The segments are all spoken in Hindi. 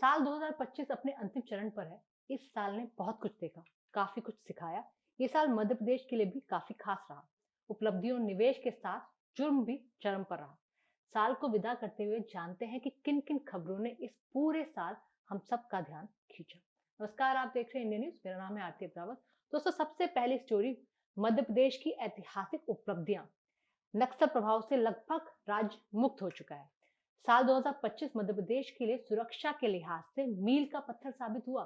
साल 2025 अपने अंतिम चरण पर है। इस साल ने बहुत कुछ देखा, काफी कुछ सिखाया। ये साल मध्य प्रदेश के लिए भी काफी खास रहा। उपलब्धियों, निवेश के साथ जुर्म भी चरम पर रहा। साल को विदा करते हुए जानते हैं कि किन किन खबरों ने इस पूरे साल हम सबका ध्यान खींचा। नमस्कार, आप देख रहे हैं इंडिया न्यूज। मेरा नाम है आरती अग्रवाल। दोस्तों, सबसे पहली स्टोरी मध्य प्रदेश की ऐतिहासिक उपलब्धियां। नक्सल प्रभाव से लगभग राज्य मुक्त हो चुका है। साल 2025 मध्य प्रदेश के लिए सुरक्षा के लिहाज से मील का पत्थर साबित हुआ।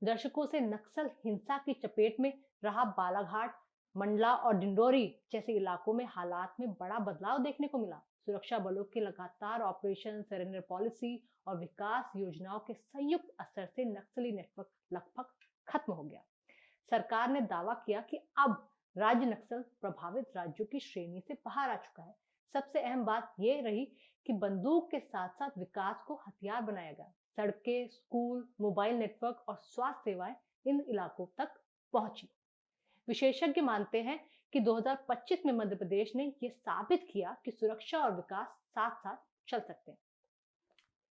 दर्शकों से नक्सल हिंसा की चपेट में रहा बालाघाट, मंडला और डिंडोरी जैसे इलाकों में हालात में बड़ा बदलाव देखने को मिला। सुरक्षा बलों के लगातार ऑपरेशन, सरेंडर पॉलिसी और विकास योजनाओं के संयुक्त असर से नक्सली नेटवर्क लगभग खत्म हो गया। सरकार ने दावा किया कि अब राज्य नक्सल प्रभावित राज्यों की श्रेणी से बाहर आ चुका है। सबसे अहम बात यह रही कि बंदूक के साथ साथ विकास को हथियार बनाया गया। सड़कें, स्कूल, मोबाइल नेटवर्क और स्वास्थ्य सेवाएं इन इलाकों तक पहुंची। विशेषज्ञ मानते हैं कि 2025 में मध्य प्रदेश ने यह साबित किया कि सुरक्षा और विकास साथ साथ चल सकते हैं।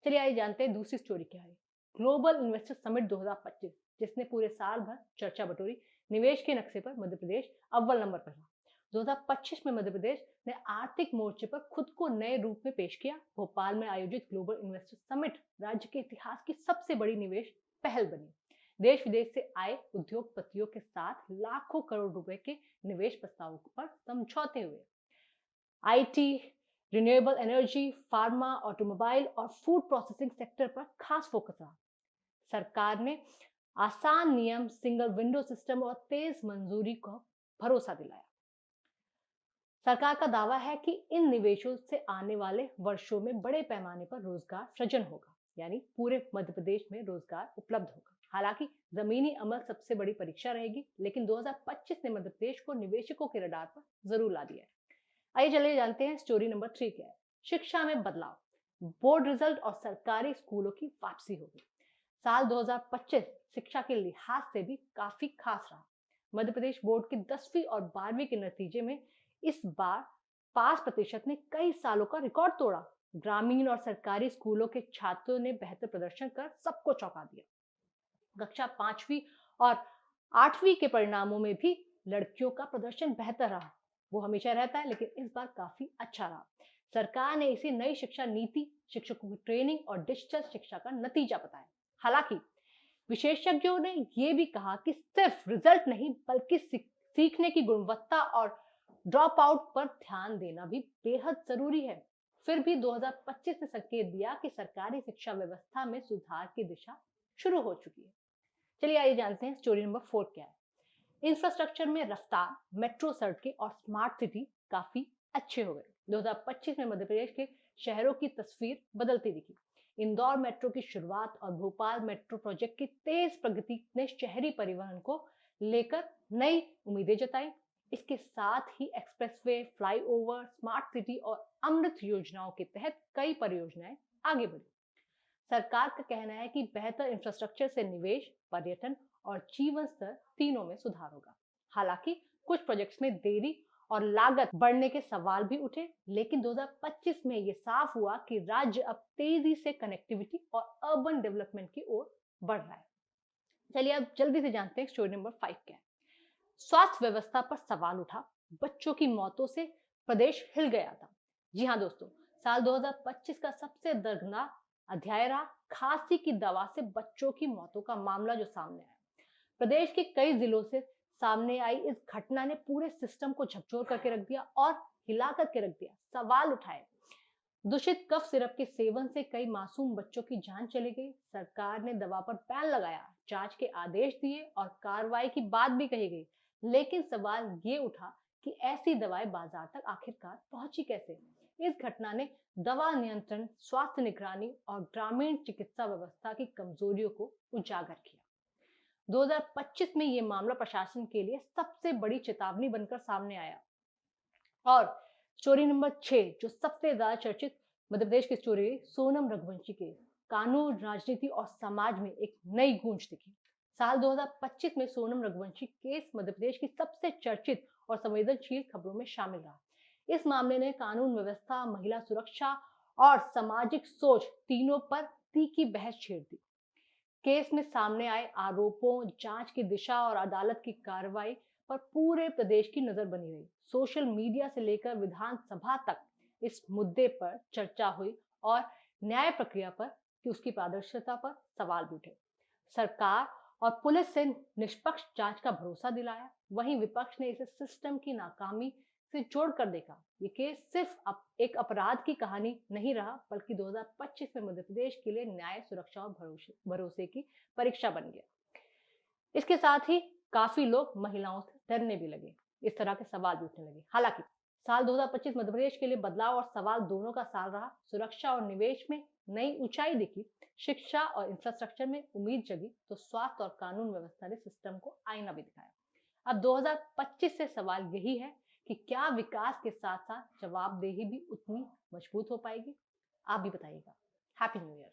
चलिए आइए जानते हैं दूसरी स्टोरी क्या है। ग्लोबल इन्वेस्टर समिट 2025, जिसने पूरे साल भर चर्चा बटोरी। निवेश के नक्शे पर मध्य प्रदेश अव्वल नंबर पर रहा। 2025 में मध्य प्रदेश ने आर्थिक मोर्चे पर खुद को नए रूप में पेश किया। भोपाल में आयोजित ग्लोबल इन्वेस्टर समिट राज्य के इतिहास की सबसे बड़ी निवेश पहल बनी। देश विदेश से आए उद्योगपतियों के साथ लाखों करोड़ रुपए के निवेश प्रस्तावों पर समझौते हुए। IT, renewable energy, pharma, automobile और फूड प्रोसेसिंग सेक्टर पर खास फोकस रहा। सरकार ने आसान नियम, सिंगल विंडो सिस्टम और तेज मंजूरी को भरोसा दिलाया। सरकार का दावा है कि इन निवेशों से आने वाले वर्षों में बड़े पैमाने पर रोजगार सृजन होगा, यानी पूरे मध्य प्रदेश में रोजगार उपलब्ध होगा। हालांकि जमीनी अमल सबसे बड़ी परीक्षा रहेगी, लेकिन 2025 ने मध्य प्रदेश को निवेशकों के रडार पर जरूर ला दिया है। आइए चलिए जानते हैं स्टोरी नंबर 3 क्या है। शिक्षा में बदलाव, बोर्ड रिजल्ट और सरकारी स्कूलों की वापसी होगी। साल 2025 शिक्षा के लिहाज से भी काफी खास रहा। मध्य प्रदेश बोर्ड की 10वीं और 12वीं के नतीजे में इस बार पास प्रतिशत ने कई सालों का रिकॉर्ड तोड़ा। ग्रामीण और सरकारी स्कूलों के छात्रों ने बेहतर प्रदर्शन कर सबको चौंका दिया। कक्षा 5वीं और 8वीं के परिणामों में भी लड़कियों का प्रदर्शन बेहतर रहा। वो हमेशा रहता है, लेकिन इस बार काफी अच्छा रहा। सरकार ने इसे नई शिक्षा नीति, शिक्षकों की ट्रेनिंग और डिजिटल शिक्षा का नतीजा बताया। हालांकि विशेषज्ञों ने यह भी कहा कि सिर्फ रिजल्ट नहीं, बल्कि सीखने की गुणवत्ता और ड्रॉप आउट पर ध्यान देना भी बेहद जरूरी है। फिर भी 2025 ने संकेत दिया कि सरकारी शिक्षा व्यवस्था में सुधार की दिशा शुरू हो चुकी है। चलिए आइए जानते हैं स्टोरी नंबर 4 क्या है। इंफ्रास्ट्रक्चर में रफ्तार, मेट्रो सड़कें और स्मार्ट सिटी काफी अच्छे हो गए। 2025 में मध्य प्रदेश के शहरों की तस्वीर बदलती दिखी। इंदौर मेट्रो की शुरुआत और भोपाल मेट्रो प्रोजेक्ट की तेज प्रगति ने शहरी परिवहन को लेकर नई उम्मीदें जताई। इसके साथ ही एक्सप्रेसवे, फ्लाईओवर, स्मार्ट सिटी और अमृत योजनाओं के तहत कई परियोजनाएं आगे बढ़ी। सरकार का कहना है कि बेहतर इंफ्रास्ट्रक्चर से निवेश, पर्यटन और जीवन स्तर तीनों में सुधार होगा। हालांकि कुछ प्रोजेक्ट्स में देरी और लागत बढ़ने के सवाल भी उठे, लेकिन 2025 में यह साफ हुआ कि राज्य अब तेजी से कनेक्टिविटी और अर्बन डेवलपमेंट की ओर बढ़ रहा है। चलिए अब जल्दी से जानते हैं स्टोरी नंबर 5 क्या है। स्वास्थ्य व्यवस्था पर सवाल उठा, बच्चों की मौतों से प्रदेश हिल गया था। जी हाँ दोस्तों, साल 2025 का सबसे दर्दनाक अध्याय रहा खांसी की दवा से बच्चों की मौतों का मामला जो सामने आया। प्रदेश के कई जिलों से सामने आई इस घटना ने पूरे सिस्टम को झकझोर करके रख दिया और हिला करके रख दिया। सवाल उठाए, दूषित कफ सिरप के सेवन से कई मासूम बच्चों की जान चली गई। सरकार ने दवा पर बैन लगाया, जांच के आदेश दिए और कार्रवाई की बात भी कही गई, लेकिन सवाल ये उठा कि ऐसी दवाएं बाजार तक आखिरकार पहुंची कैसे। इस घटना ने दवा नियंत्रण, स्वास्थ्य निगरानी और ग्रामीण चिकित्सा व्यवस्था की कमजोरियों को उजागर किया। 2025 में यह मामला प्रशासन के लिए सबसे बड़ी चेतावनी बनकर सामने आया। और स्टोरी नंबर 6 जो सबसे ज्यादा चर्चित मध्य प्रदेश की स्टोरी, सोनम रघुवंशी केस। कानून, राजनीति और समाज में एक नई गूंज दिखी। साल 2025 में सोनम रघुवंशी केस मध्य प्रदेश की सबसे चर्चित और संवेदनशील खबरों में शामिल रहा। इस मामले ने कानून व्यवस्था, महिला सुरक्षा और सामाजिक सोच तीनों पर तीखी बहस छेड़ दी। केस में सामने आए आरोपों, जांच की दिशा और अदालत की कार्रवाई पर पूरे प्रदेश की नजर बनी रही। सोशल मीडिया से लेकर विधानसभा तक इस मुद्दे पर चर्चा हुई और न्याय प्रक्रिया पर कि उसकी पारदर्शिता पर सवाल भी उठे। सरकार और पुलिस से निष्पक्ष जांच का भरोसा दिलाया, वहीं विपक्ष ने इसे सिस्टम की नाकामी से जोड़कर देखा। ये केस सिर्फ एक अपराध की कहानी नहीं रहा, बल्कि 2025 में मध्य प्रदेश के लिए न्याय, सुरक्षा और भरोसे की परीक्षा बन गया। इसके साथ ही काफी लोग महिलाओं से डरने भी लगे, इस तरह के सवाल भी उठने लगे। हालांकि साल 2025 मध्य प्रदेश के लिए बदलाव और सवाल दोनों का साल रहा। सुरक्षा और निवेश में नई ऊंचाई दिखी, शिक्षा और इंफ्रास्ट्रक्चर में उम्मीद जगी, तो स्वास्थ्य और कानून व्यवस्था ने सिस्टम को आईना भी दिखाया। अब 2025 से सवाल यही है कि क्या विकास के साथ साथ जवाबदेही भी उतनी मजबूत हो पाएगी? आप भी बताइएगा। Happy new year.